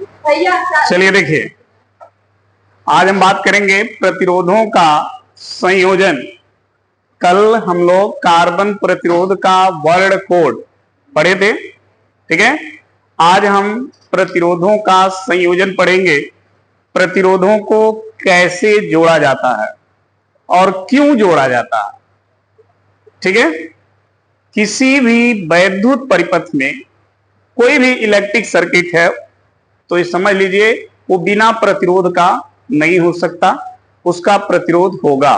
चलिए देखिए, आज हम बात करेंगे प्रतिरोधों का संयोजन। कल हम लोग कार्बन प्रतिरोध का वर्ड कोड पढ़े थे, ठीक है। आज हम प्रतिरोधों का संयोजन पढ़ेंगे। प्रतिरोधों को कैसे जोड़ा जाता है और क्यों जोड़ा जाता है, ठीक है। किसी भी वैद्युत परिपथ में कोई भी इलेक्ट्रिक सर्किट है तो ये समझ लीजिए वो बिना प्रतिरोध का नहीं हो सकता, उसका प्रतिरोध होगा,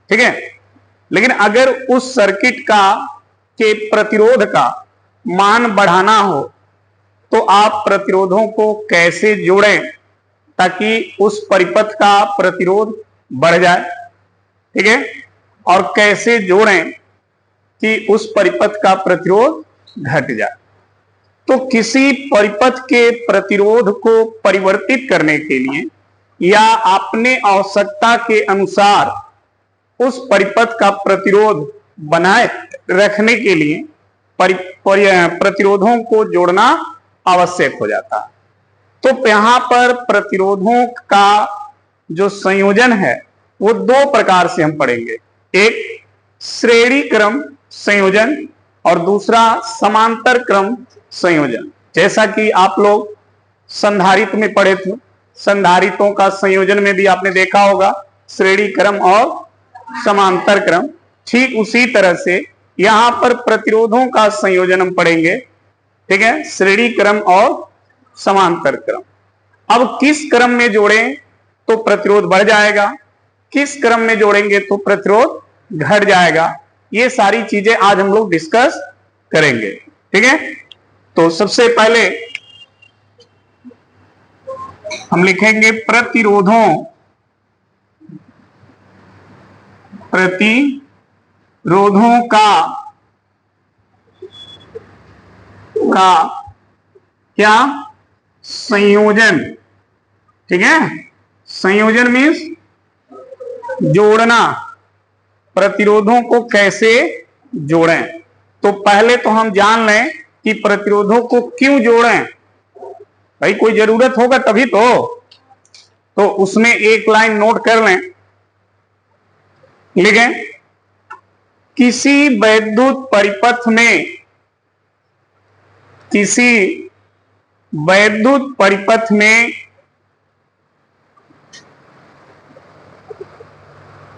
ठीक है। लेकिन अगर उस सर्किट का के प्रतिरोध का मान बढ़ाना हो तो आप प्रतिरोधों को कैसे जोड़ें ताकि उस परिपथ का प्रतिरोध बढ़ जाए, ठीक है। और कैसे जोड़ें कि उस परिपथ का प्रतिरोध घट जाए। तो किसी परिपथ के प्रतिरोध को परिवर्तित करने के लिए या अपने आवश्यकता के अनुसार उस परिपथ का प्रतिरोध बनाए रखने के लिए प्रतिरोधों को जोड़ना आवश्यक हो जाता है। तो यहां पर प्रतिरोधों का जो संयोजन है वो दो प्रकार से हम पढ़ेंगे, एक श्रेणी क्रम संयोजन और दूसरा समांतर क्रम संयोजन। जैसा कि आप लोग संधारित्र में पढ़े थे, संधारित्रों का संयोजन में भी आपने देखा होगा श्रेणी क्रम और समांतर क्रम। ठीक उसी तरह से यहां पर प्रतिरोधों का संयोजन हम पढ़ेंगे, ठीक है, श्रेणी क्रम और समांतर क्रम। अब किस क्रम में जोड़ें तो प्रतिरोध बढ़ जाएगा, किस क्रम में जोड़ेंगे तो प्रतिरोध घट जाएगा, ये सारी चीजें आज हम लोग डिस्कस करेंगे, ठीक है। तो सबसे पहले हम लिखेंगे प्रतिरोधों का क्या संयोजन, ठीक है। संयोजन मीन्स जोड़ना, प्रतिरोधों को कैसे जोड़ें। तो पहले तो हम जान लें कि प्रतिरोधों को क्यों जोड़ें। भाई कोई जरूरत होगा तभी तो उसमें एक लाइन नोट कर लें, लिखें, किसी वैद्युत परिपथ में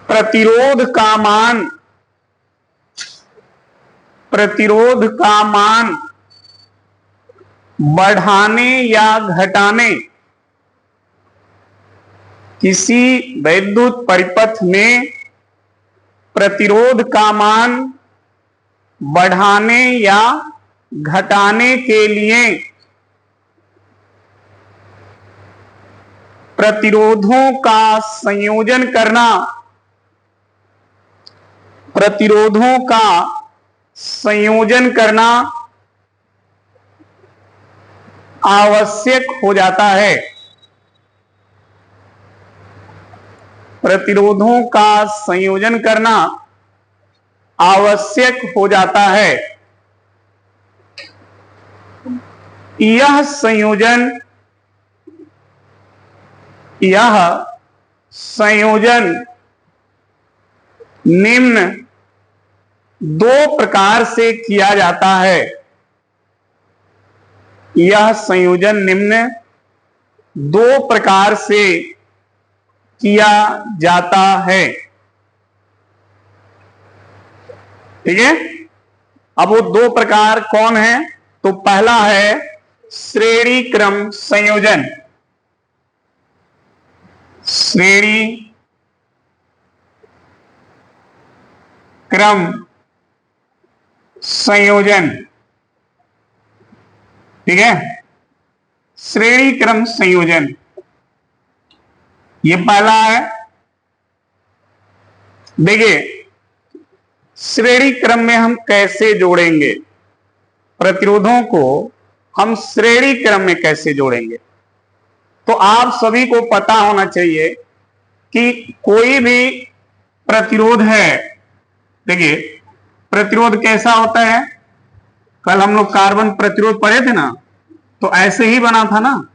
प्रतिरोध का मान बढ़ाने या घटाने, किसी वैद्युत परिपथ में प्रतिरोध का मान बढ़ाने या घटाने के लिए प्रतिरोधों का संयोजन करना, प्रतिरोधों का संयोजन करना आवश्यक हो जाता है। प्रतिरोधों का संयोजन करना आवश्यक हो जाता है। यह संयोजन निम्न दो प्रकार से किया जाता है। यह संयोजन निम्न दो प्रकार से किया जाता है, ठीक है। अब वो दो प्रकार कौन है, तो पहला है श्रेणी क्रम संयोजन। श्रेणी क्रम संयोजन, ठीक है। श्रेणी क्रम संयोजन ये पहला है। देखिए श्रेणी क्रम में हम कैसे जोड़ेंगे प्रतिरोधों को, हम श्रेणी क्रम में कैसे जोड़ेंगे। तो आप सभी को पता होना चाहिए कि कोई भी प्रतिरोध है, देखिए प्रतिरोध कैसा होता है, कल हम लोग कार्बन प्रतिरोध पढ़े थे ना, तो ऐसे ही बना था ना,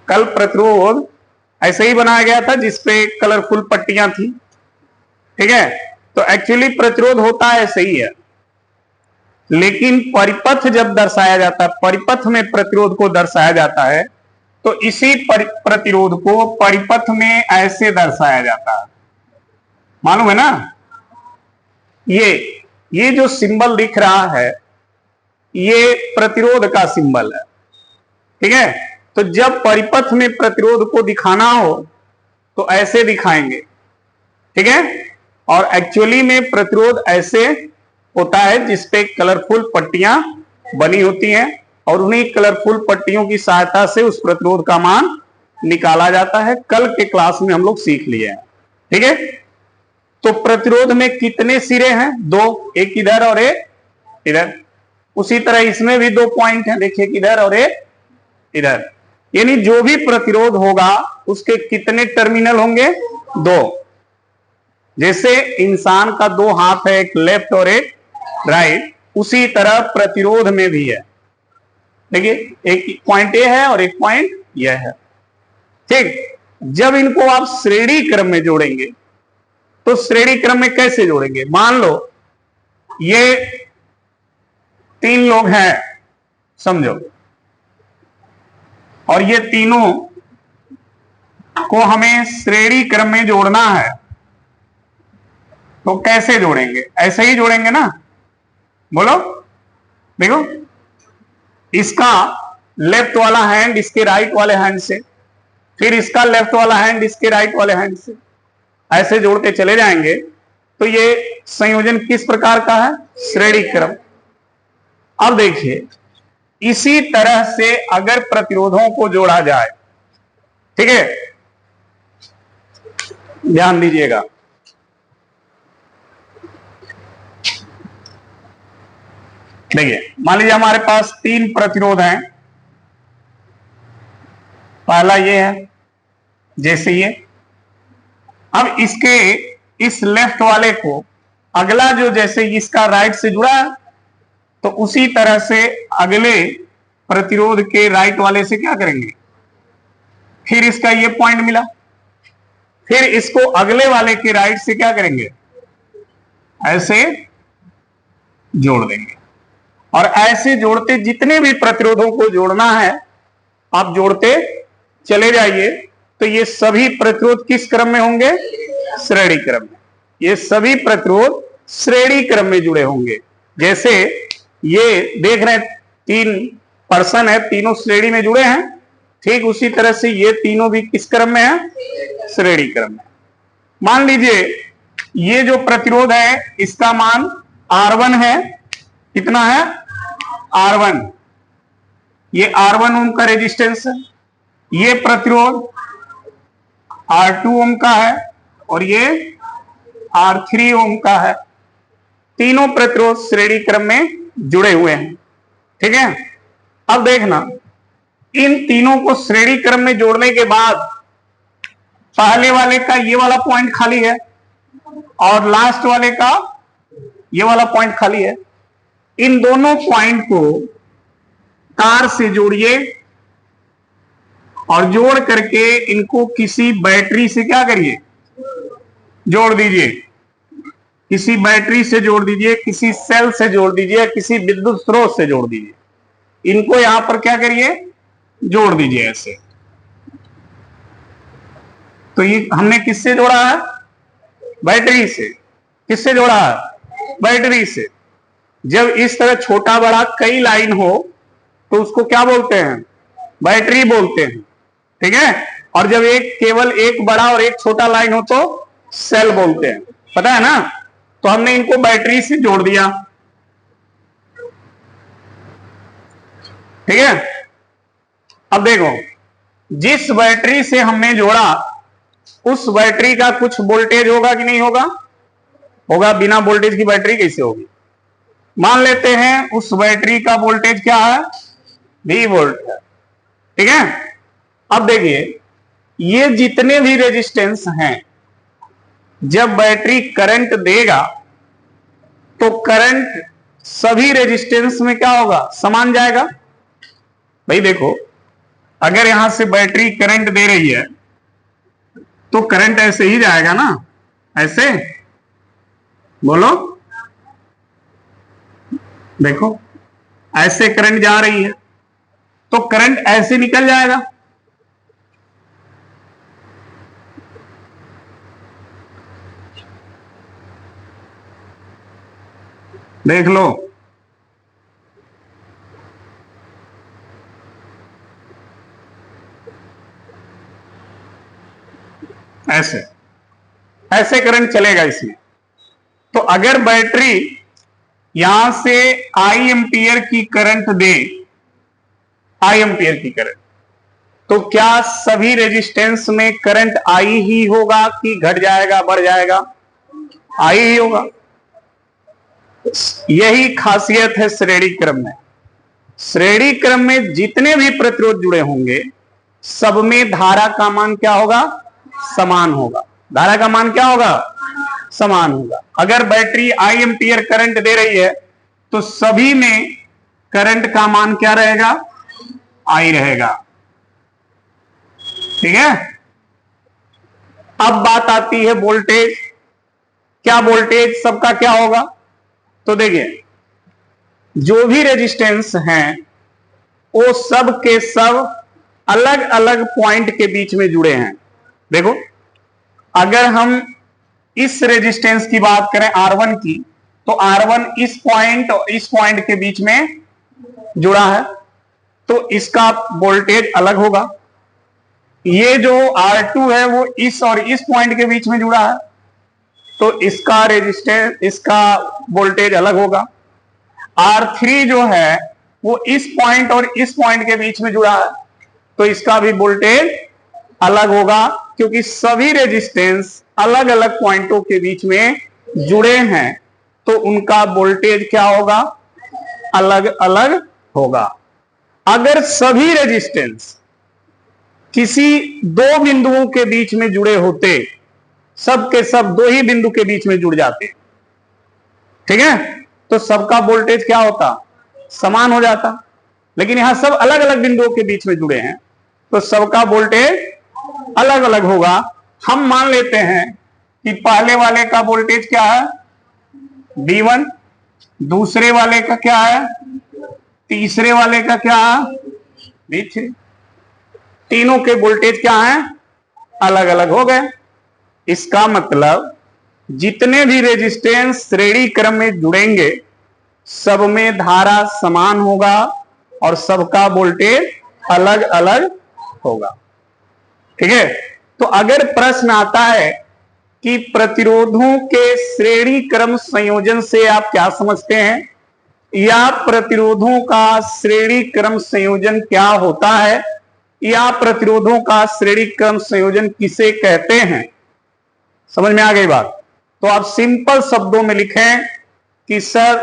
कल प्रतिरोध ऐसे ही बनाया गया था जिसपे कलरफुल पट्टियां थी, ठीक है। तो एक्चुअली प्रतिरोध होता है ऐसे ही है, लेकिन परिपथ जब दर्शाया जाता है, परिपथ में प्रतिरोध को दर्शाया जाता है, तो इसी प्रतिरोध को परिपथ में ऐसे दर्शाया जाता है, मालूम है ना। ये जो सिंबल दिख रहा है ये प्रतिरोध का सिंबल है, ठीक है। तो जब परिपथ में प्रतिरोध को दिखाना हो तो ऐसे दिखाएंगे, ठीक है। और एक्चुअली में प्रतिरोध ऐसे होता है जिसपे कलरफुल पट्टियां बनी होती हैं और उन्हीं कलरफुल पट्टियों की सहायता से उस प्रतिरोध का मान निकाला जाता है। कल के क्लास में हम लोग सीख लिए हैं, ठीक है। तो प्रतिरोध में कितने सिरे हैं? 2, एक इधर और एक इधर। उसी तरह इसमें भी 2 पॉइंट हैं, देखिए इधर और एक इधर। यानी जो भी प्रतिरोध होगा उसके कितने टर्मिनल होंगे? 2। जैसे इंसान का 2 हाथ है, एक लेफ्ट और एक राइट, उसी तरह प्रतिरोध में भी है। देखिए एक पॉइंट ये है और एक पॉइंट यह है, ठीक। जब इनको आप श्रेणी क्रम में जोड़ेंगे तो श्रेणी क्रम में कैसे जोड़ेंगे? मान लो ये 3 लोग हैं, समझो, और ये तीनों को हमें श्रेणी क्रम में जोड़ना है, तो कैसे जोड़ेंगे? ऐसे ही जोड़ेंगे ना, बोलो। देखो इसका लेफ्ट वाला हैंड इसके राइट वाले हैंड से, फिर इसका लेफ्ट वाला हैंड इसके राइट वाले हैंड से, ऐसे जोड़ते चले जाएंगे तो ये संयोजन किस प्रकार का है? श्रेणी क्रम। अब देखिए इसी तरह से अगर प्रतिरोधों को जोड़ा जाए, ठीक है, ध्यान दीजिएगा, देखिए मान लीजिए हमारे पास 3 प्रतिरोध हैं। पहला ये है, जैसे ये, अब इसके इस लेफ्ट वाले को अगला जो जैसे इसका राइट से जुड़ा है तो उसी तरह से अगले प्रतिरोध के राइट वाले से क्या करेंगे? फिर इसका ये पॉइंट मिला, फिर इसको अगले वाले के राइट से क्या करेंगे? ऐसे जोड़ देंगे। और ऐसे जोड़ते जितने भी प्रतिरोधों को जोड़ना है आप जोड़ते चले जाइए, तो ये सभी प्रतिरोध किस क्रम में होंगे? श्रेणी क्रम में। ये सभी प्रतिरोध श्रेणी क्रम में जुड़े होंगे। जैसे ये देख रहे हैं 3 पर्सन है, तीनों श्रेणी में जुड़े हैं, ठीक उसी तरह से ये तीनों भी किस क्रम में है? श्रेणी क्रम में। मान लीजिए ये जो प्रतिरोध है इसका मान R1 है, कितना है? R1। ये R1 ओम का रेजिस्टेंस है, ये प्रतिरोध R2 ओम का है और ये R3 ओम का है। तीनों प्रतिरोध श्रेणी क्रम में जुड़े हुए हैं, ठीक है। अब देखना इन तीनों को श्रेणी क्रम में जोड़ने के बाद पहले वाले का ये वाला पॉइंट खाली है और लास्ट वाले का ये वाला पॉइंट खाली है। इन दोनों पॉइंट को तार से जोड़िए और जोड़ करके इनको किसी बैटरी से क्या करिए? जोड़ दीजिए। किसी बैटरी से जोड़ दीजिए, किसी सेल से जोड़ दीजिए, किसी विद्युत स्रोत से जोड़ दीजिए। इनको यहां पर क्या करिए? जोड़ दीजिए ऐसे। तो ये हमने किससे जोड़ा है? बैटरी से। किससे जोड़ा है? बैटरी से। जब इस तरह छोटा बड़ा कई लाइन हो तो उसको क्या बोलते हैं? बैटरी बोलते हैं, ठीक है। और जब एक केवल एक बड़ा और एक छोटा लाइन हो तो सेल बोलते हैं, पता है ना। तो हमने इनको बैटरी से जोड़ दिया, ठीक है। अब देखो जिस बैटरी से हमने जोड़ा उस बैटरी का कुछ वोल्टेज होगा कि नहीं होगा? होगा। बिना वोल्टेज की बैटरी कैसे होगी? मान लेते हैं उस बैटरी का वोल्टेज क्या है? V वोल्ट है, ठीक है। अब देखिए ये जितने भी रेजिस्टेंस हैं, जब बैटरी करंट देगा तो करंट सभी रेजिस्टेंस में क्या होगा? समान जाएगा। भाई देखो अगर यहां से बैटरी करंट दे रही है तो करंट ऐसे ही जाएगा ना, ऐसे। बोलो, देखो ऐसे करंट जा रही है तो करंट ऐसे निकल जाएगा। देख लो, ऐसे ऐसे करंट चलेगा इसमें। तो अगर बैटरी यहां से आई एम्पियर की करंट दे, आई एम्पियर की करंट, तो क्या सभी रेजिस्टेंस में करंट आई ही होगा कि घट जाएगा, बढ़ जाएगा? आई ही होगा। यही खासियत है श्रेणी क्रम में। श्रेणी क्रम में जितने भी प्रतिरोध जुड़े होंगे सब में धारा का मान क्या होगा? समान होगा। धारा का मान क्या होगा? समान होगा। अगर बैटरी आई एम्पियर करंट दे रही है तो सभी में करंट का मान क्या रहेगा? आई रहेगा। ठीक है। अब बात आती है वोल्टेज। क्या वोल्टेज सबका क्या होगा? तो देखिए, जो भी रेजिस्टेंस हैं वो सब के सब अलग अलग पॉइंट के बीच में जुड़े हैं। देखो, अगर हम इस रेजिस्टेंस की बात करें R1 की, तो R1 इस पॉइंट और इस पॉइंट के बीच में जुड़ा है तो इसका वोल्टेज अलग होगा। ये जो R2 है वो इस और इस पॉइंट के बीच में जुड़ा है तो इसका रेजिस्टेंस, इसका वोल्टेज अलग होगा। R3 जो है वो इस पॉइंट और इस पॉइंट के बीच में जुड़ा है तो इसका भी वोल्टेज अलग होगा, क्योंकि सभी रेजिस्टेंस अलग अलग पॉइंटों के बीच में जुड़े हैं तो उनका वोल्टेज क्या होगा? अलग अलग होगा। अगर सभी रेजिस्टेंस किसी दो बिंदुओं के बीच में जुड़े होते, सब के सब दो ही बिंदु के बीच में जुड़ जाते, ठीक है, तो सबका वोल्टेज क्या होता? समान हो जाता। लेकिन यहां सब अलग अलग बिंदुओं के बीच में जुड़े हैं तो सबका वोल्टेज अलग अलग होगा। हम मान लेते हैं कि पहले वाले का वोल्टेज क्या है? V1, दूसरे वाले का क्या है? तीसरे वाले का क्या है? V3। तीनों के वोल्टेज क्या है? अलग अलग हो गए। इसका मतलब जितने भी रेजिस्टेंस श्रेणी क्रम में जुड़ेंगे सब में धारा समान होगा और सबका वोल्टेज अलग अलग होगा। ठीक है। तो अगर प्रश्न आता है कि प्रतिरोधों के श्रेणी क्रम संयोजन से आप क्या समझते हैं या प्रतिरोधों का श्रेणी क्रम संयोजन क्या होता है या प्रतिरोधों का श्रेणी क्रम संयोजन किसे कहते हैं, समझ में आ गई बात? तो आप सिंपल शब्दों में लिखें कि सर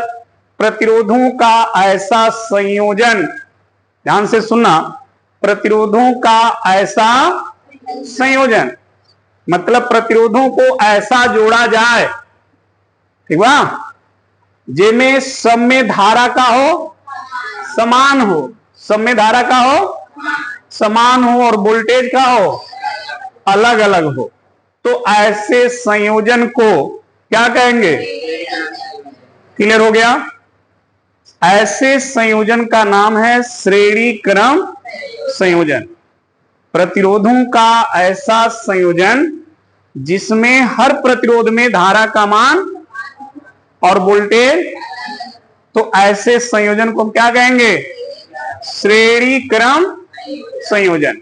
प्रतिरोधों का ऐसा संयोजन, ध्यान से सुनना, प्रतिरोधों का ऐसा संयोजन मतलब प्रतिरोधों को ऐसा जोड़ा जाए, ठीक बा, जिनमें सब में धारा का हो समान हो, सब में धारा का हो समान हो और वोल्टेज का हो अलग अलग हो, तो ऐसे संयोजन को क्या कहेंगे? क्लियर हो गया? ऐसे संयोजन का नाम है श्रेणी क्रम संयोजन। प्रतिरोधों का ऐसा संयोजन जिसमें हर प्रतिरोध में धारा का मान और वोल्टेज, तो ऐसे संयोजन को क्या कहेंगे? श्रेणी क्रम संयोजन।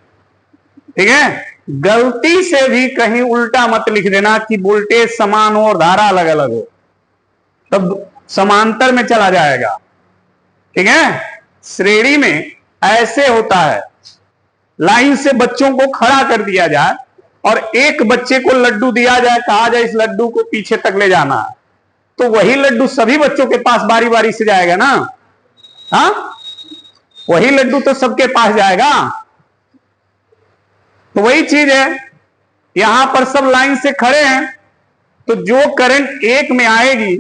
ठीक है। गलती से भी कहीं उल्टा मत लिख देना कि वोल्टेज समान हो और धारा अलग अलग हो, तब समांतर में चला जाएगा। ठीक है। श्रेणी में ऐसे होता है, लाइन से बच्चों को खड़ा कर दिया जाए और एक बच्चे को लड्डू दिया जाए, कहा जाए इस लड्डू को पीछे तक ले जाना है, तो वही लड्डू सभी बच्चों के पास बारी बारी से जाएगा ना? हाँ, वही लड्डू तो सबके पास जाएगा। तो वही चीज है, यहां पर सब लाइन से खड़े हैं तो जो करंट एक में आएगी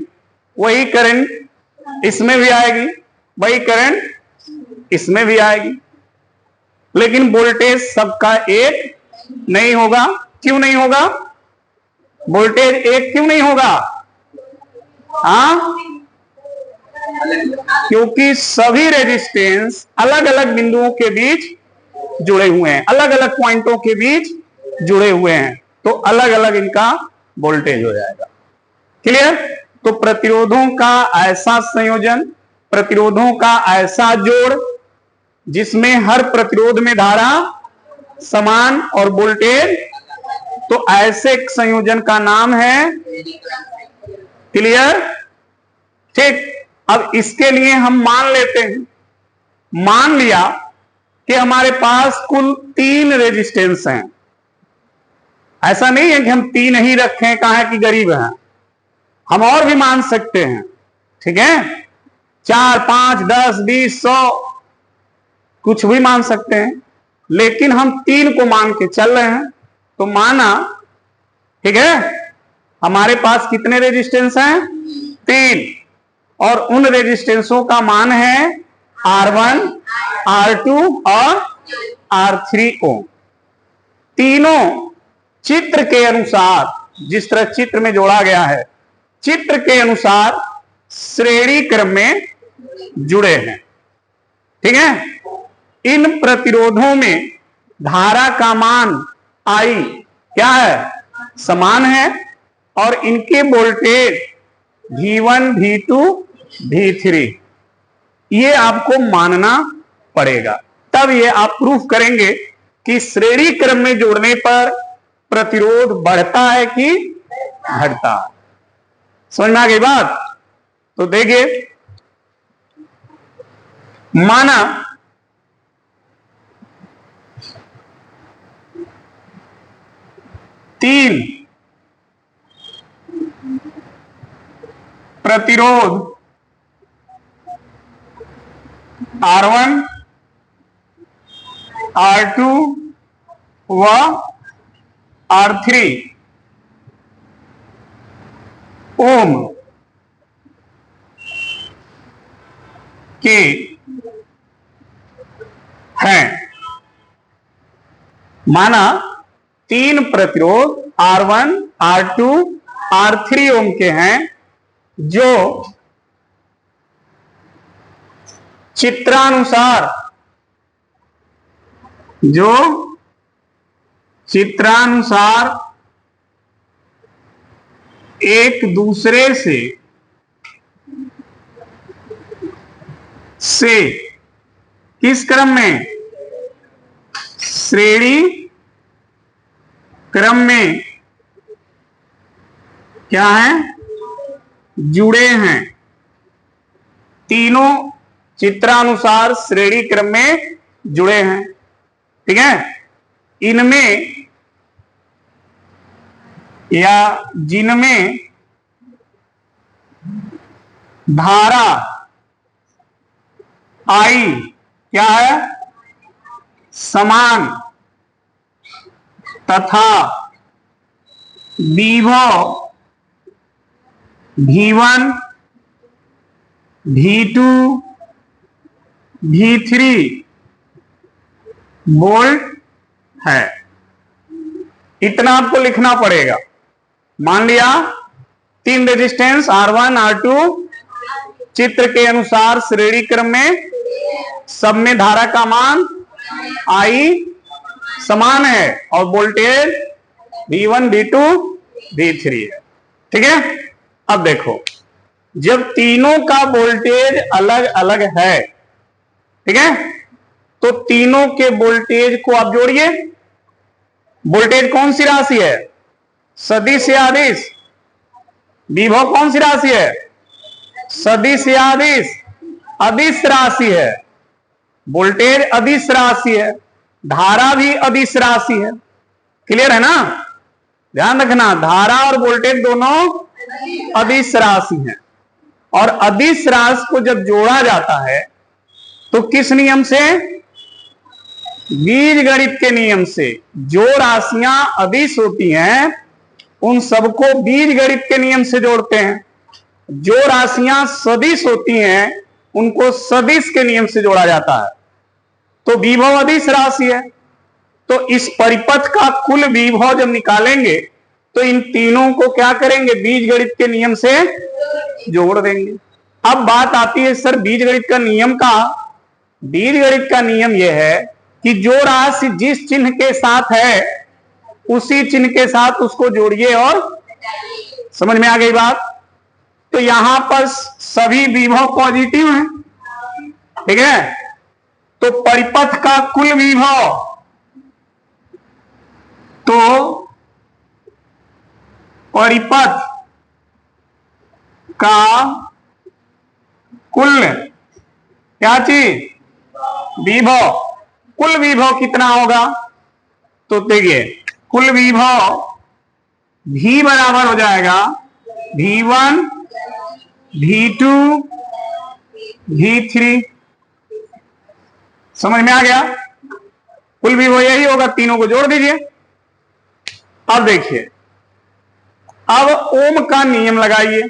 वही करंट इसमें भी आएगी, वही करंट इसमें भी आएगी। लेकिन वोल्टेज सबका एक नहीं होगा। क्यों नहीं होगा? वोल्टेज एक क्यों नहीं होगा? हाँ, क्योंकि सभी रेजिस्टेंस अलग अलग बिंदुओं के बीच जुड़े हुए हैं, अलग अलग पॉइंटों के बीच जुड़े हुए हैं, तो अलग अलग इनका वोल्टेज हो जाएगा। क्लियर? तो प्रतिरोधों का ऐसा संयोजन, प्रतिरोधों का ऐसा जोड़ जिसमें हर प्रतिरोध में धारा समान और वोल्टेज, तो ऐसे संयोजन का नाम है। क्लियर? ठीक। अब इसके लिए हम मान लेते हैं, मान लिया कि हमारे पास कुल 3 रेजिस्टेंस हैं। ऐसा नहीं है कि हम 3 ही रखें, कहा है कि गरीब हैं, हम और भी मान सकते हैं। ठीक है, 4, 5, 10, 20, 100 कुछ भी मान सकते हैं, लेकिन हम 3 को मान के चल रहे हैं। तो माना, ठीक है, हमारे पास कितने रेजिस्टेंस हैं? 3, और उन रेजिस्टेंसों का मान है R1, R2 और R3 ओम। तीनों चित्र के अनुसार, जिस तरह चित्र में जोड़ा गया है, चित्र के अनुसार श्रेणी क्रम में जुड़े हैं। ठीक है, इन प्रतिरोधों में धारा का मान I क्या है? समान है, और इनके वोल्टेज V1, V2, V3 ये आपको मानना पड़ेगा। तब ये आप प्रूफ करेंगे कि श्रेणी क्रम में जोड़ने पर प्रतिरोध बढ़ता है कि घटता है। समझ में आ गई बात? तो देखिए, माना तीन प्रतिरोध R1, R2 व R3 ओम के हैं। माना 3 प्रतिरोध R1, R2, R3 ओम के हैं, जो चित्रानुसार एक दूसरे से किस क्रम में? श्रेणी क्रम में क्या है? जुड़े हैं। तीनों चित्रानुसार श्रेणी क्रम में जुड़े हैं। ठीक है, इनमें या जिनमें धारा I क्या है? समान, तथा विभव V1, V2, V3 वोल्ट है। इतना आपको लिखना पड़ेगा। मान लिया 3 रेजिस्टेंस R1, R2 चित्र के अनुसार श्रेणी क्रम में, सब में धारा का मान I समान है और वोल्टेज V1, V2, V3 है। ठीक है, अब देखो, जब तीनों का वोल्टेज अलग अलग है, ठीक है, तो तीनों के वोल्टेज को आप जोड़िए। वोल्टेज कौन सी राशि है? सदिश या अदिश? विभव कौन सी राशि है? सदिश या अदिश? अदिश राशि है। वोल्टेज अदिश राशि है, धारा भी अदिश राशि है। क्लियर है ना? ध्यान रखना, धारा और वोल्टेज दोनों अदिश राशि हैं। और अदिश राशि को जब जोड़ा जाता है तो किस नियम से? बीजगणित के नियम से। जो राशियां अदिश होती हैं उन सबको बीजगणित के नियम से जोड़ते हैं। जो राशियां सदिश होती हैं उनको सदिश के नियम से जोड़ा जाता है। तो विभव अदिश राशि है, तो इस परिपथ का कुल विभव जब निकालेंगे तो इन तीनों को क्या करेंगे, बीजगणित के नियम से जोड़ देंगे। अब बात आती है सर बीजगणित का नियम का। बीजगणित का नियम यह है कि जो राशि जिस चिन्ह के साथ है उसी चिन्ह के साथ उसको जोड़िए और समझ में आ गई बात। तो यहां पर सभी विभव पॉजिटिव हैं, ठीक है। तो परिपथ का कुल विभव, तो परिपथ का कुल क्या चीज, विभव। कुल विभव कितना होगा, तो देखिए कुल विभव V बराबर हो जाएगा V1 V2 V3। समझ में आ गया, कुल विभव यही होगा, तीनों को जोड़ दीजिए। अब देखिए, अब ओम का नियम लगाइए।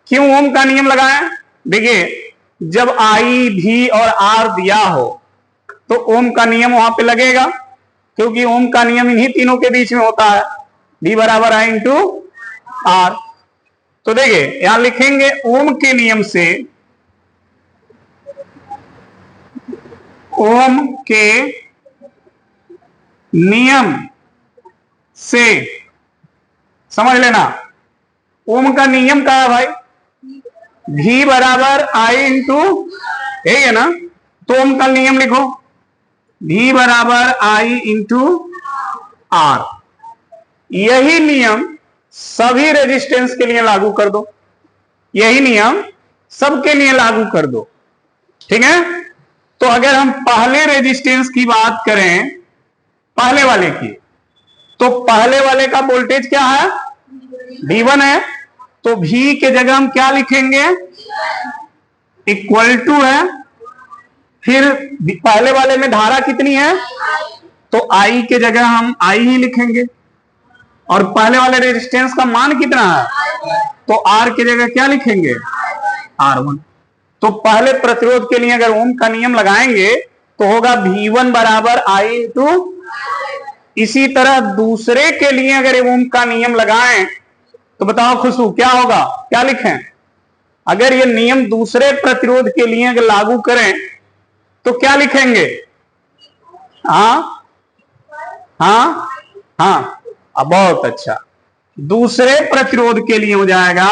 क्यों ओम का नियम लगाएं, देखिए जब I V और R दिया हो तो ओम का नियम वहां पे लगेगा, क्योंकि ओम का नियम इन्हीं तीनों के बीच में होता है, V बराबर I इंटू R। तो देखिए यहां लिखेंगे ओम के नियम से, ओम के नियम से, समझ लेना ओम का नियम क्या है भाई, V बराबर I इंटू, यही है ना, तो ओम का नियम लिखो V बराबर I इंटू R। यही नियम सभी रेजिस्टेंस के लिए लागू कर दो, यही नियम सबके लिए लागू कर दो, ठीक है। तो अगर हम पहले रेजिस्टेंस की बात करें, पहले वाले की, तो पहले वाले का वोल्टेज क्या है, V1 है, तो V के जगह हम क्या लिखेंगे, इक्वल टू है, फिर पहले वाले में धारा कितनी है, तो I के जगह हम I ही लिखेंगे, और पहले वाले रेजिस्टेंस का मान कितना है, तो R के जगह क्या लिखेंगे, R1। तो पहले प्रतिरोध के लिए अगर ओम का नियम लगाएंगे तो होगा V1 बराबर I इंटू। इसी तरह दूसरे के लिए अगर ओम का नियम लगाएं तो बताओ खुशबू क्या होगा, क्या लिखें, अगर ये नियम दूसरे प्रतिरोध के लिए अगर लागू करें तो क्या लिखेंगे, हाँ हाँ हाँ, अब बहुत अच्छा, दूसरे प्रतिरोध के लिए हो जाएगा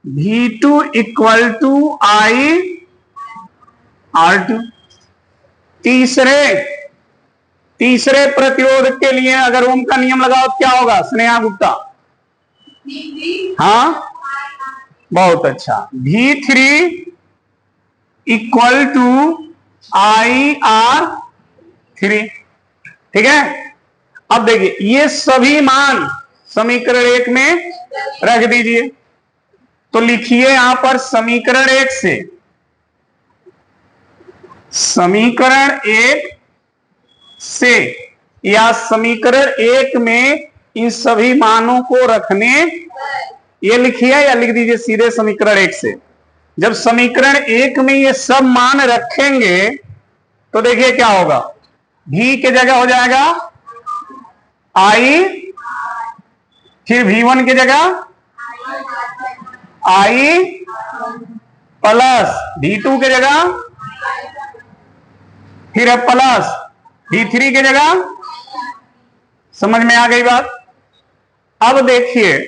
V2 equal to I R2। तीसरे प्रतिरोध के लिए अगर ओम का नियम लगाओ तो क्या होगा स्नेहा गुप्ता, हाँ बहुत अच्छा, V3 equal to I R3, ठीक है। अब देखिए ये सभी मान समीकरण 1 में रख दीजिए, तो लिखिए यहां पर समीकरण 1 से, समीकरण 1 से या समीकरण 1 में इन सभी मानों को रखने, ये लिखिए या लिख दीजिए सीधे समीकरण 1 से। जब समीकरण 1 में ये सब मान रखेंगे तो देखिए क्या होगा, V के जगह हो जाएगा I, फिर V1 की जगह I प्लस V2 के जगह, फिर अब प्लस V3 के जगह। समझ में आ गई बात। अब देखिए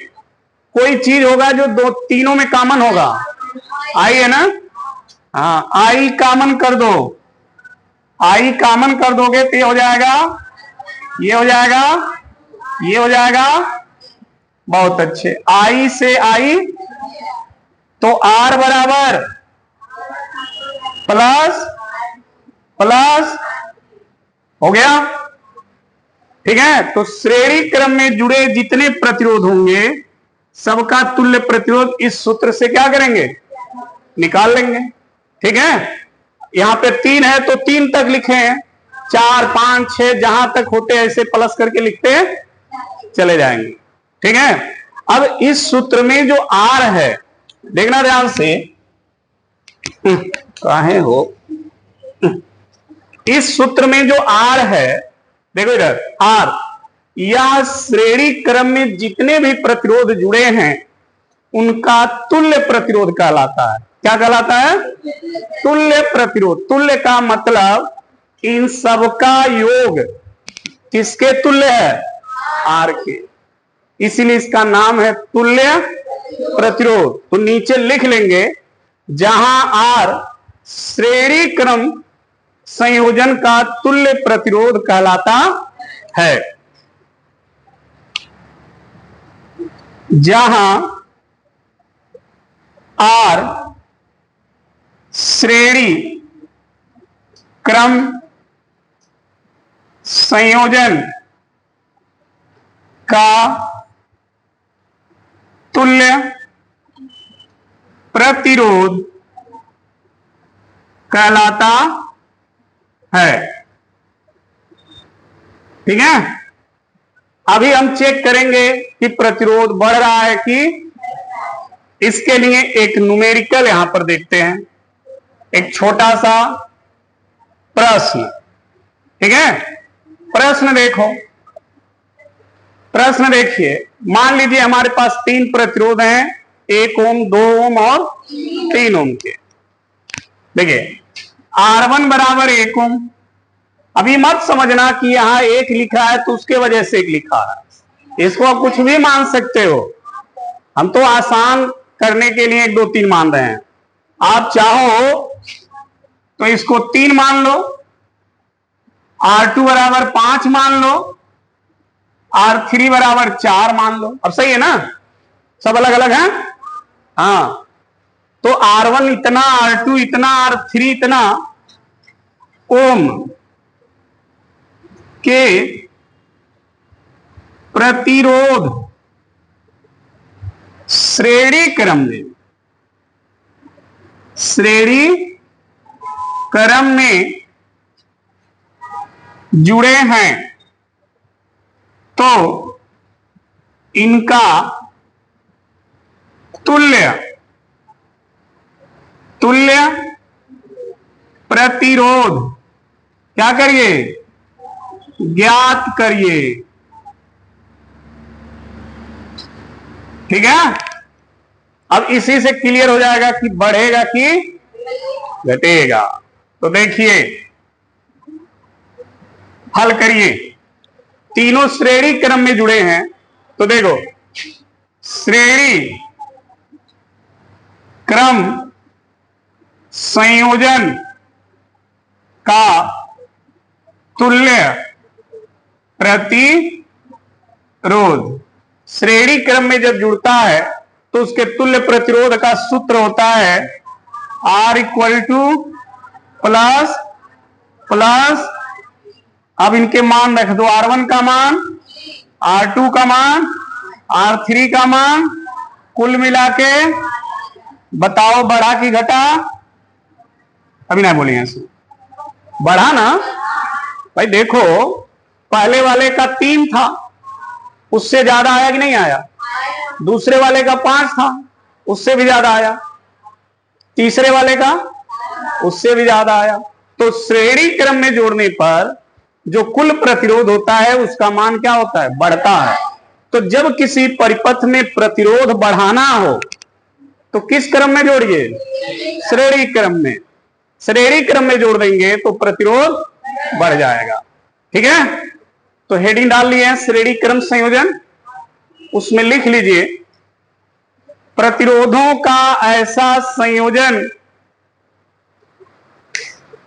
कोई चीज होगा जो तीनों में कॉमन होगा, I है ना, हाँ I कॉमन कर दो, I कॉमन कर दोगे तो ये हो जाएगा, ये हो जाएगा, ये हो जाएगा, बहुत अच्छे, I से I, तो R बराबर प्लस प्लस हो गया, ठीक है। तो श्रेणी क्रम में जुड़े जितने प्रतिरोध होंगे सबका तुल्य प्रतिरोध इस सूत्र से क्या करेंगे, निकाल लेंगे, ठीक है। यहां पे 3 है तो 3 तक लिखे हैं, 4 5 6 जहां तक होते हैं ऐसे प्लस करके लिखते चले जाएंगे, ठीक है। अब इस सूत्र में जो R है, देखना ध्यान से, काहे हो, इस सूत्र में जो आर है, देखो इधर आर, यह श्रेणी क्रम में जितने भी प्रतिरोध जुड़े हैं उनका तुल्य प्रतिरोध कहलाता है। क्या कहलाता है? तुल्य प्रतिरोध। तुल्य का मतलब इन सबका योग किसके तुल्य है? आर के। इसीलिए इसका नाम है तुल्य प्रतिरोध। तो नीचे लिख लेंगे, जहां आर श्रेणी क्रम संयोजन का तुल्य प्रतिरोध कहलाता है, जहां आर श्रेणी क्रम संयोजन का तुल्य प्रतिरोध कहलाता है। ठीक है, अभी हम चेक करेंगे कि प्रतिरोध बढ़ रहा है कि, इसके लिए एक न्यूमेरिकल यहां पर देखते हैं, एक छोटा सा प्रश्न। ठीक है, प्रश्न देखो, प्रश्न देखिए, मान लीजिए हमारे पास 3 प्रतिरोध हैं, 1 ओम, 2 ओम और 3 ओम के। देखिए R1 बराबर 1 ओम। अभी मत समझना कि यहां 1 लिखा है तो उसके वजह से 1 लिखा है, इसको आप कुछ भी मान सकते हो। हम तो आसान करने के लिए 1, 2, 3 मान रहे हैं। आप चाहो तो इसको 3 मान लो, R2 बराबर 5 मान लो, R3 बराबर 4 मान लो। अब सही है ना, सब अलग अलग है। हाँ, तो R1 इतना, R2 इतना, R3 इतना ओम के प्रतिरोध श्रेणी क्रम में जुड़े हैं, तो इनका तुल्य प्रतिरोध क्या करिए? ज्ञात करिए। ठीक है, अब इसी से क्लियर हो जाएगा कि बढ़ेगा कि घटेगा। तो देखिए, हल करिए। तीनों श्रेणी क्रम में जुड़े हैं, तो देखो श्रेणी क्रम संयोजन का तुल्य प्रतिरोध, श्रेणी क्रम में जब जुड़ता है तो उसके तुल्य प्रतिरोध का सूत्र होता है R equal two plus plus, अब इनके मान रख दो, R1 का मान, R2 का मान, R3 का मान, कुल मिला के बताओ बढ़ा कि घटा? अभी ना बोलिए, बढ़ा ना भाई। देखो पहले वाले का 3 था, उससे ज्यादा आया कि नहीं आया? दूसरे वाले का 5 था, उससे भी ज्यादा आया। तीसरे वाले का उससे भी ज्यादा आया। तो श्रेणी क्रम में जोड़ने पर जो कुल प्रतिरोध होता है उसका मान क्या होता है? बढ़ता है। तो जब किसी परिपथ में प्रतिरोध बढ़ाना हो तो किस क्रम में जोड़िए? श्रेणी क्रम में। श्रेणी क्रम में जोड़ देंगे तो प्रतिरोध बढ़ जाएगा। ठीक है, तो हेडिंग डाल लिए हैं श्रेणी क्रम संयोजन, उसमें लिख लीजिए प्रतिरोधों का ऐसा संयोजन,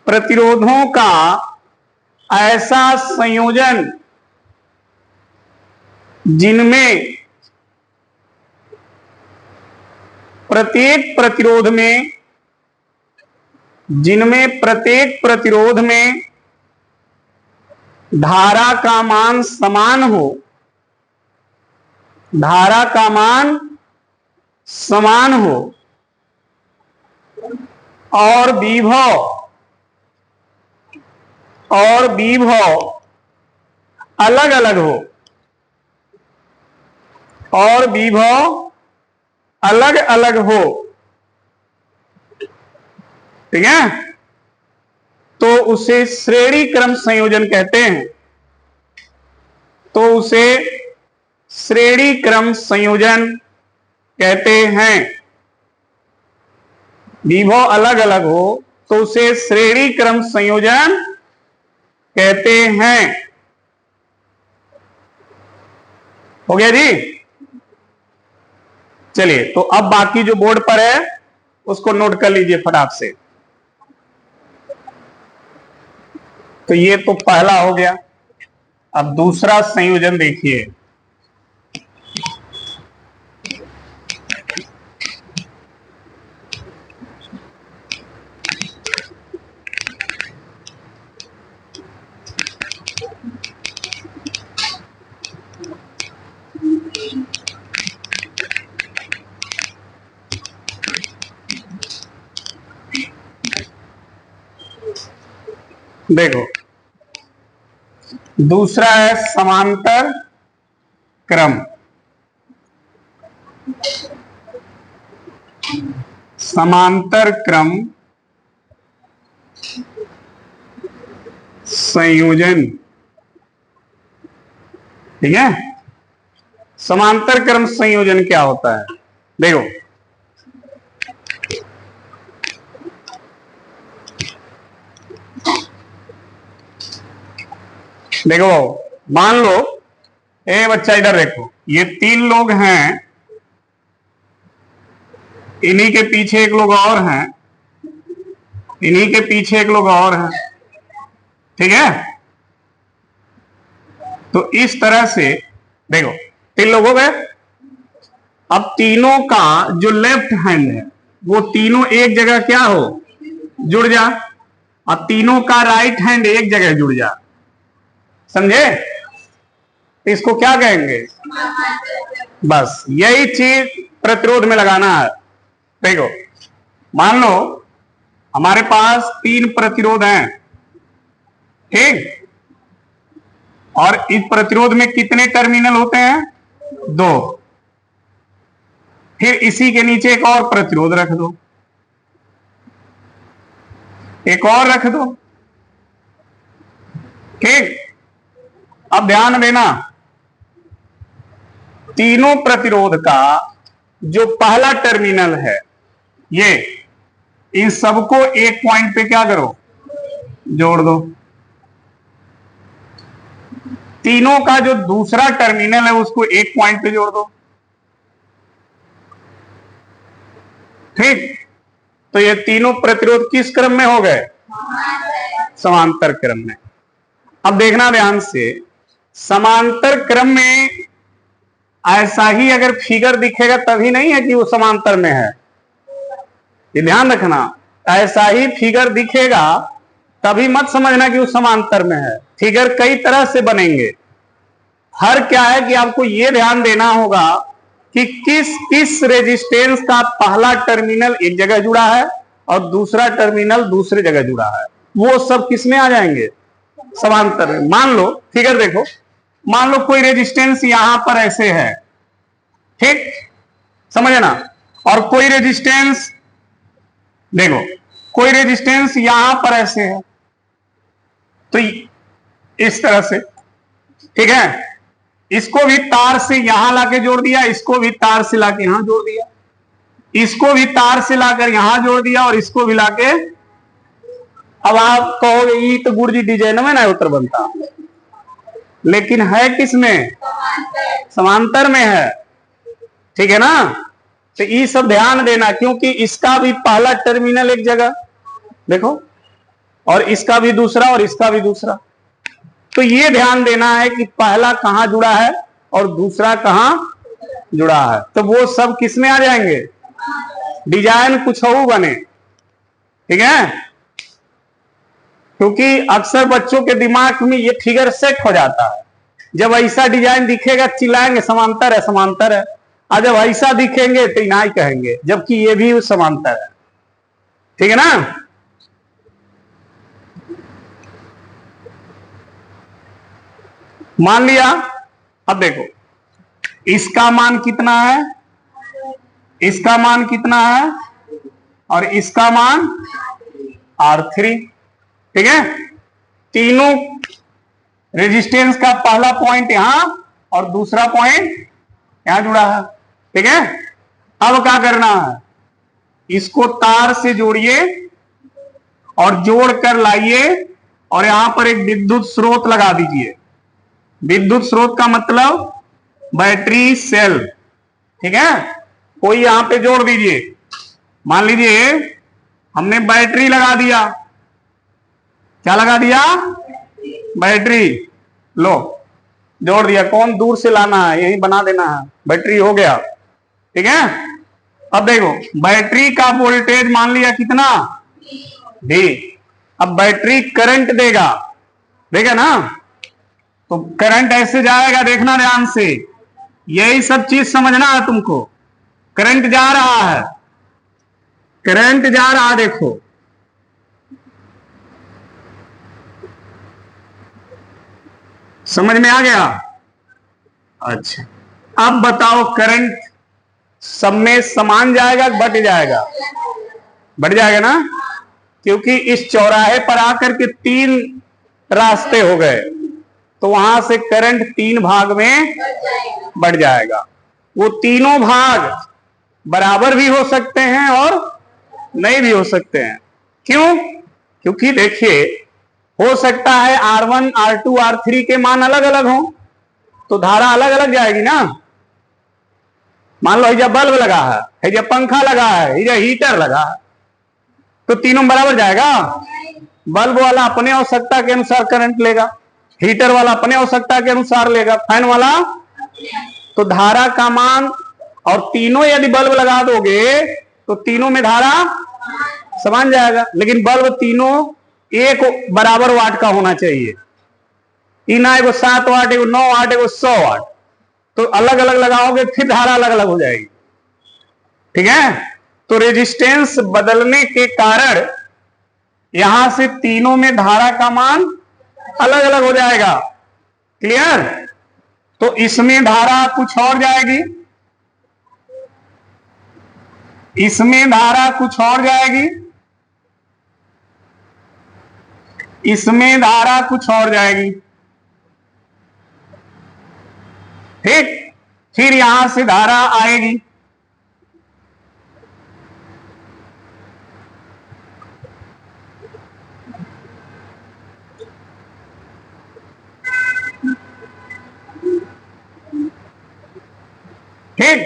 प्रतिरोधों का ऐसा संयोजन जिनमें प्रत्येक प्रतिरोध में धारा का मान समान हो, धारा का मान समान हो और विभव अलग अलग हो, और विभव अलग अलग हो। ठीक है, तो उसे श्रेणी क्रम संयोजन कहते हैं। तो उसे श्रेणी क्रम संयोजन कहते हैं। विभव अलग अलग हो तो उसे श्रेणी क्रम संयोजन कहते हैं। हो गया जी। चलिए, तो अब बाकी जो बोर्ड पर है उसको नोट कर लीजिए फटाक से। तो ये तो पहला हो गया। अब दूसरा संयोजन देखिए। देखो, दूसरा है समांतर क्रम। समांतर क्रम संयोजन। ठीक है, समांतर क्रम संयोजन क्या होता है? देखो, देखो मान लो, ए बच्चा इधर देखो, ये 3 लोग हैं, इन्हीं के पीछे एक लोग और हैं, इन्हीं के पीछे एक लोग और हैं। ठीक है, तो इस तरह से देखो 3 लोग हो गए। अब तीनों का जो लेफ्ट हैंड है वो तीनों एक जगह क्या हो, जुड़ जा, और तीनों का राइट हैंड एक जगह जुड़ जा। समझे? तो इसको क्या कहेंगे? बस यही चीज प्रतिरोध में लगाना है। देखो, मान लो हमारे पास 3 प्रतिरोध हैं, ठीक, और इस प्रतिरोध में कितने टर्मिनल होते हैं? 2। फिर इसी के नीचे एक और प्रतिरोध रख दो, एक और रख दो, ठीक। अब ध्यान देना, तीनों प्रतिरोध का जो पहला टर्मिनल है, ये इन सबको एक पॉइंट पे क्या करो, जोड़ दो। तीनों का जो दूसरा टर्मिनल है उसको एक पॉइंट पे जोड़ दो, ठीक। तो ये तीनों प्रतिरोध किस क्रम में हो गए? समांतर क्रम में। अब देखना ध्यान से, समांतर क्रम में ऐसा ही अगर फिगर दिखेगा तभी नहीं है कि वो समांतर में है, ये ध्यान रखना। ऐसा ही फिगर दिखेगा तभी मत समझना कि वो समांतर में है। फिगर कई तरह से बनेंगे। हर क्या है कि आपको ये ध्यान देना होगा कि किस किस रेजिस्टेंस का पहला टर्मिनल एक जगह जुड़ा है और दूसरा टर्मिनल दूसरी जगह जुड़ा है, वो सब किस में आ जाएंगे? समांतर में। मान लो फिगर देखो, मान लो कोई रेजिस्टेंस यहां पर ऐसे है, ठीक, समझे ना, और कोई रेजिस्टेंस देखो, कोई रेजिस्टेंस यहां पर ऐसे है, तो इस तरह से, ठीक है। इसको भी तार से यहां लाके जोड़ दिया, इसको भी तार से लाके यहां जोड़ दिया, इसको भी तार से लाकर यहां जोड़ दिया, और इसको भी लाके, अब आप कहोगे ये तो गुरुजी डिजाइन में ना उत्तर बनता, लेकिन है किसमें? समांतर में है, ठीक है ना। तो ये सब ध्यान देना, क्योंकि इसका भी पहला टर्मिनल एक जगह देखो, और इसका भी दूसरा, और इसका भी दूसरा। तो ये ध्यान देना है कि पहला कहां जुड़ा है और दूसरा कहां जुड़ा है। तो वो सब किस में आ जाएंगे? डिजाइन कुछ और बने, ठीक है। क्योंकि अक्सर बच्चों के दिमाग में ये फिगर सेट हो जाता है, जब ऐसा डिजाइन दिखेगा चिल्लाएंगे समांतर है, समांतर है, और जब ऐसा दिखेंगे तो इनाई कहेंगे, जबकि ये भी समांतर है, ठीक है ना। मान लिया, अब देखो इसका मान कितना है, इसका मान कितना है, और इसका मान R3, ठीक है, तीनों रेजिस्टेंस का पहला पॉइंट यहां और दूसरा पॉइंट यहां जुड़ा है। ठीक है, अब क्या करना है, इसको तार से जोड़िए और जोड़कर लाइए और यहां पर एक विद्युत स्रोत लगा दीजिए। विद्युत स्रोत का मतलब बैटरी सेल। ठीक है, कोई यहां पे जोड़ दीजिए। मान लीजिए हमने बैटरी लगा दिया। क्या लगा दिया? बैटरी। लो, जोड़ दिया। कौन दूर से लाना है, यही बना देना है। बैटरी हो गया। ठीक है, अब देखो बैटरी का वोल्टेज मान लिया कितना? भी। अब बैटरी करंट देगा, देगा ना? तो करंट ऐसे जाएगा, देखना ध्यान से, यही सब चीज समझना है तुमको। करंट जा रहा है, करंट जा रहा, देखो समझ में आ गया? अच्छा, अब बताओ करंट सब में समान जाएगा, बढ़ जाएगा? बढ़ जाएगा ना, क्योंकि इस चौराहे पर आकर के 3 रास्ते हो गए, तो वहां से करंट 3 भाग में बढ़ जाएगा। वो तीनों भाग बराबर भी हो सकते हैं और नहीं भी हो सकते हैं। क्यों? क्योंकि देखिए, हो सकता है R1, R2, R3 के मान अलग अलग हो, तो धारा अलग अलग जाएगी ना। मान लो जब बल्ब लगा है, जब पंखा लगा है, जब हीटर लगा है, तो तीनों बराबर जाएगा? बल्ब वाला अपने आवश्यकता के अनुसार करंट लेगा, हीटर वाला अपने आवश्यकता के अनुसार लेगा, फैन वाला। तो धारा का मान, और तीनों यदि बल्ब लगा दोगे तो तीनों में धारा समान जाएगा। लेकिन बल्ब तीनों एक बराबर वाट का होना चाहिए। इना एगो 7 वाट, एगो 9 वाट, एगो 100 वाट, तो अलग अलग लगाओगे फिर धारा अलग अलग हो जाएगी। ठीक है, तो रेजिस्टेंस बदलने के कारण यहां से तीनों में धारा का मान अलग अलग हो जाएगा। क्लियर? तो इसमें धारा कुछ और जाएगी, इसमें धारा कुछ और जाएगी, इसमें धारा कुछ और जाएगी। ठीक, फिर यहां से धारा आएगी। ठीक,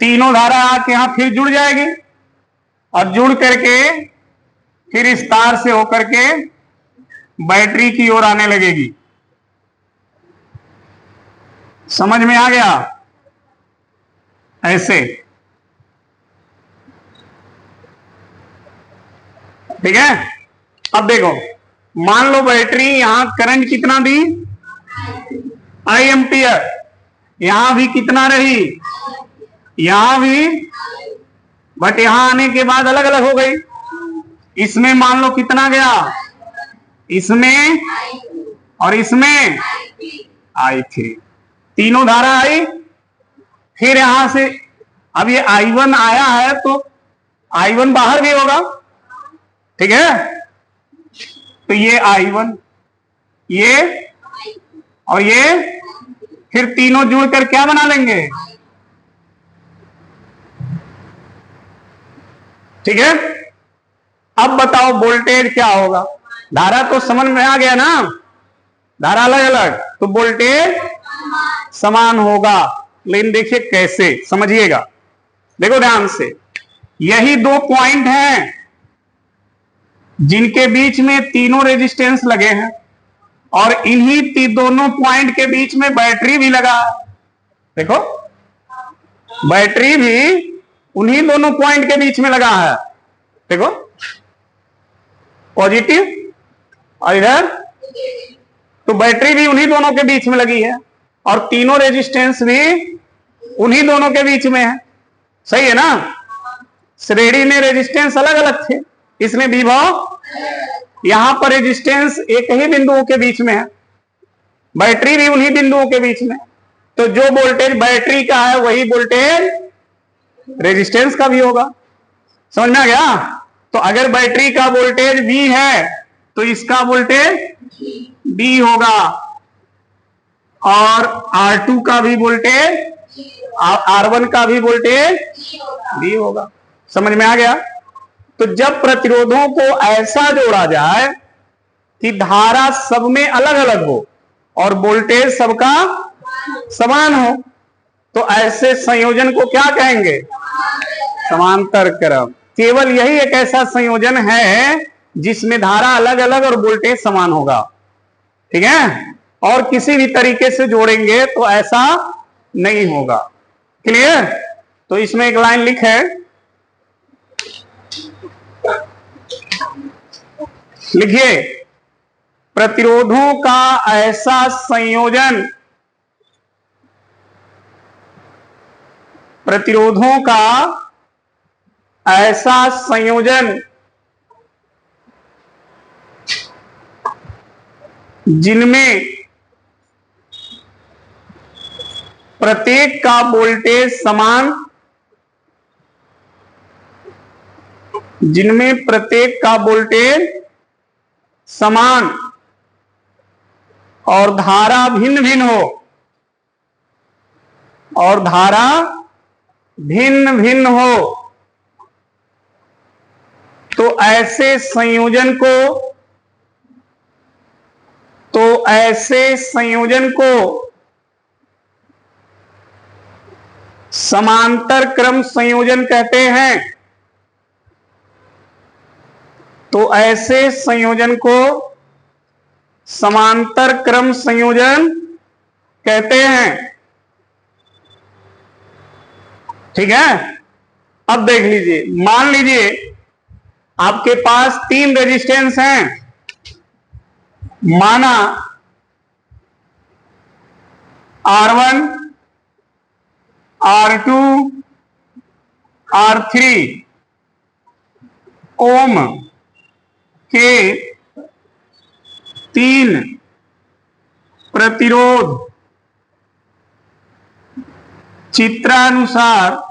तीनों धारा आके यहां फिर जुड़ जाएगी और जुड़ करके फिर इस तार से होकर के बैटरी की ओर आने लगेगी। समझ में आ गया? ऐसे। ठीक है, अब देखो, मान लो बैटरी यहां करंट कितना दी? I ampere. यहां भी कितना रही? यहां भी, बट यहां आने के बाद अलग अलग हो गई। इसमें मान लो कितना गया? इसमें और इसमें I3, तीनों धारा आई। फिर यहां से अब ये I1 आया है, तो I1 बाहर भी होगा। ठीक है, तो ये I1, ये और ये, फिर तीनों जुड़कर क्या बना लेंगे? ठीक है, अब बताओ वोल्टेज क्या होगा? धारा तो समझ में आ गया ना, धारा अलग अलग तो वोल्टेज समान होगा। लेकिन देखिए कैसे, समझिएगा, देखो ध्यान से। यही 2 पॉइंट हैं जिनके बीच में तीनों रेजिस्टेंस लगे हैं, और इन्हीं दोनों पॉइंट के बीच में बैटरी भी लगा है। देखो, बैटरी भी उन्हीं दोनों पॉइंट के बीच में लगा है। देखो, पॉजिटिव और इधर, तो बैटरी भी उन्हीं दोनों के बीच में लगी है, और तीनों रेजिस्टेंस भी उन्हीं दोनों के बीच में है। सही है ना? श्रेणी में रेजिस्टेंस अलग अलग थे, इसमें विभव, यहां पर रेजिस्टेंस एक ही बिंदुओं के बीच में है, बैटरी भी उन्हीं बिंदुओं के बीच में। तो जो वोल्टेज बैटरी का है वही वोल्टेज रेजिस्टेंस का भी होगा। समझ में आ गया? तो अगर बैटरी का वोल्टेज V है तो इसका वोल्टेज V होगा, और R2 का भी वोल्टेज, R1 का भी वोल्टेज V होगा। समझ में आ गया? तो जब प्रतिरोधों को ऐसा जोड़ा जाए कि धारा सब में अलग अलग हो और वोल्टेज सबका समान हो, तो ऐसे संयोजन को क्या कहेंगे? समांतर क्रम। केवल यही एक ऐसा संयोजन है जिसमें धारा अलग अलग और वोल्टेज समान होगा। ठीक है? और किसी भी तरीके से जोड़ेंगे तो ऐसा नहीं होगा। क्लियर? तो इसमें एक लाइन लिखे, लिखिए, प्रतिरोधों का ऐसा संयोजन, प्रतिरोधों का ऐसा संयोजन जिनमें प्रत्येक का वोल्टेज समान, जिनमें प्रत्येक का वोल्टेज समान और धारा भिन्न भिन्न हो, और धारा भिन्न भिन्न हो, तो ऐसे संयोजन को, तो ऐसे संयोजन को समांतर क्रम संयोजन कहते हैं। तो ऐसे संयोजन को समांतर क्रम संयोजन कहते हैं। ठीक है? अब देख लीजिए, मान लीजिए आपके पास 3 रेजिस्टेंस हैं, माना R1, R2, R3 ओम के 3 प्रतिरोध चित्रानुसार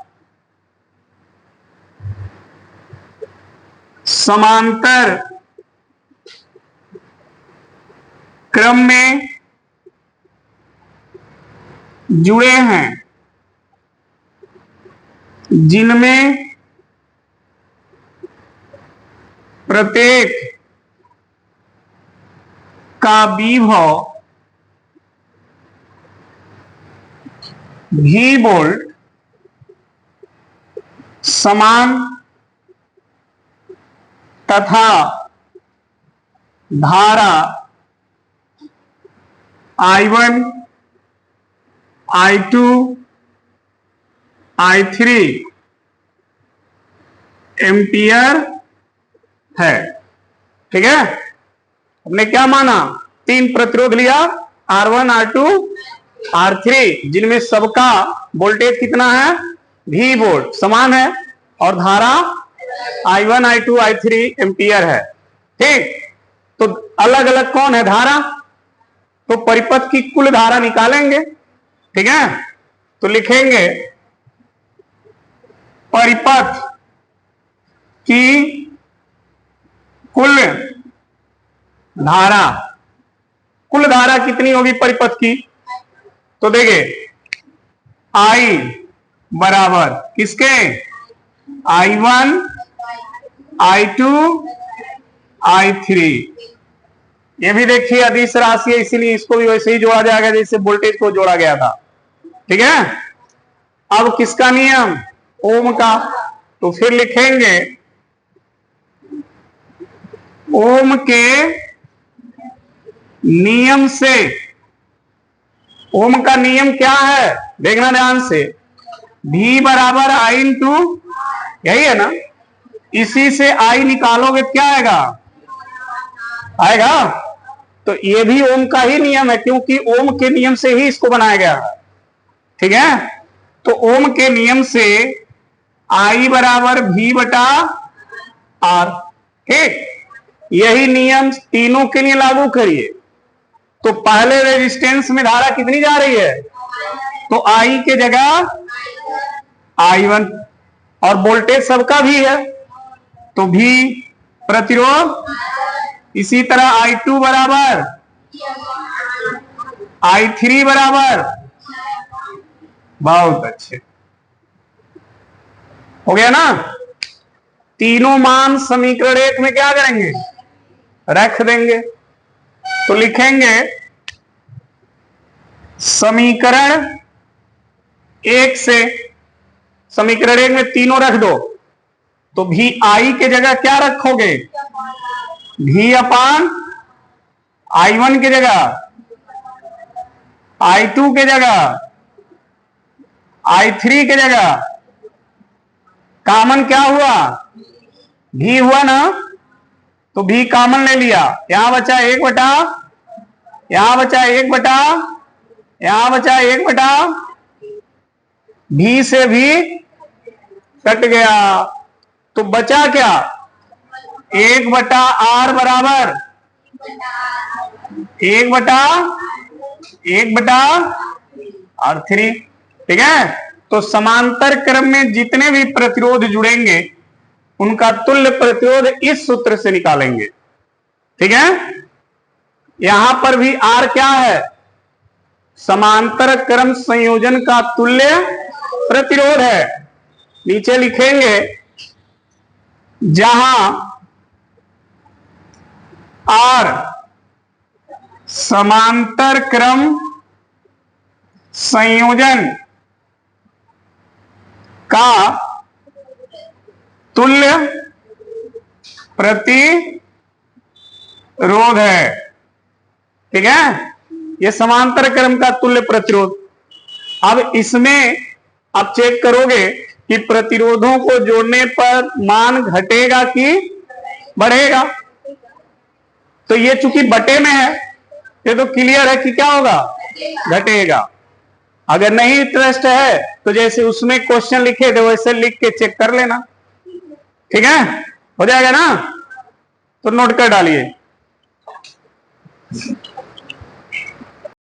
समांतर क्रम में जुड़े हैं, जिनमें प्रत्येक का विभव V वोल्ट समान तथा धारा I1, I2, I3 एम्पियर है। ठीक है? हमने क्या माना? 3 प्रतिरोध लिया, R1, R2, R3, जिनमें सबका वोल्टेज कितना है? V वोल्ट समान है, और धारा I1, I2, I3 एम्पियर है। ठीक? तो अलग अलग कौन है धारा? तो परिपथ की कुल धारा निकालेंगे। ठीक है? तो लिखेंगे परिपथ की कुल धारा। कुल धारा कितनी होगी परिपथ की? तो देखिए, I बराबर किसके? I1, I2, I3। ये भी देखिए अदिश राशि है, इसीलिए इसको भी वैसे ही जोड़ा जाएगा जैसे वोल्टेज को जोड़ा गया था। ठीक है? अब किसका नियम? ओम का। तो फिर लिखेंगे ओम के नियम से। ओम का नियम क्या है? देखना ध्यान से। V बराबर I इंटू, यही है ना? इसी से I निकालोगे क्या आएगा? आएगा। तो ये भी ओम का ही नियम है, क्योंकि ओम के नियम से ही इसको बनाया गया है। ठीक है? तो ओम के नियम से I बराबर V बटा R। ठीक? यही नियम तीनों के लिए लागू करिए। तो पहले रेजिस्टेंस में धारा कितनी जा रही है? तो I के जगह I1, और वोल्टेज सबका भी है, तो भी प्रतिरोध इसी तरह I2 बराबर I3 बराबर, बहुत अच्छे, हो गया ना। तीनों मान समीकरण एक में क्या करेंगे, रख देंगे। तो लिखेंगे समीकरण एक से, समीकरण एक में तीनों रख दो, तो भी आई के जगह क्या रखोगे, भी अपान I1 के जगह, I2 के जगह, I3 के जगह कॉमन क्या हुआ, भी हुआ ना, तो भी कॉमन ले लिया। यहां बचा 1/, यहां बचा 1/, यहां बचा 1/, भी से भी कट गया, तो बचा क्या, 1/r बराबर 1/r3। ठीक है। तो समांतर क्रम में जितने भी प्रतिरोध जुड़ेंगे उनका तुल्य प्रतिरोध इस सूत्र से निकालेंगे। ठीक है। यहां पर भी R क्या है, समांतर क्रम संयोजन का तुल्य प्रतिरोध है। नीचे लिखेंगे जहां R समांतर क्रम संयोजन का तुल्य प्रतिरोध है। ठीक है, यह समांतर क्रम का तुल्य प्रतिरोध। अब इसमें आप चेक करोगे कि प्रतिरोधों को जोड़ने पर मान घटेगा कि बढ़ेगा। तो ये चूंकि बटे में है, ये तो क्लियर है कि क्या होगा, घटेगा। अगर नहीं इंटरेस्ट है तो जैसे उसमें क्वेश्चन लिखे थे वैसे लिख के चेक कर लेना। ठीक है, हो जाएगा ना, तो नोट कर डालिए।